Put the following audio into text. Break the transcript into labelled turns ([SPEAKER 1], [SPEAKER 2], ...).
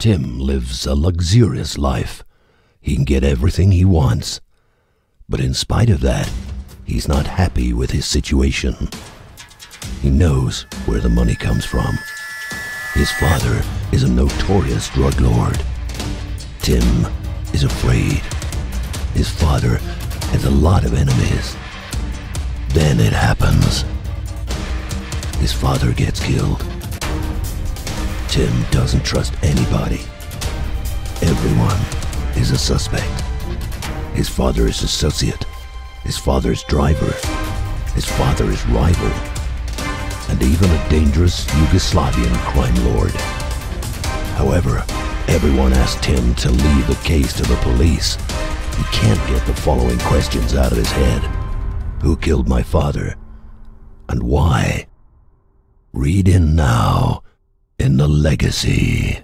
[SPEAKER 1] Tim lives a luxurious life. He can get everything he wants. But in spite of that, he's not happy with his situation. He knows where the money comes from. His father is a notorious drug lord. Tim is afraid. His father has a lot of enemies. Then it happens. His father gets killed. Tim doesn't trust anybody. Everyone is a suspect. His father's associate, his father's driver, his father's rival, and even a dangerous Yugoslavian crime lord. However, everyone asks Tim to leave the case to the police. He can't get the following questions out of his head. Who killed my father? And why? Read in now in The Legacy.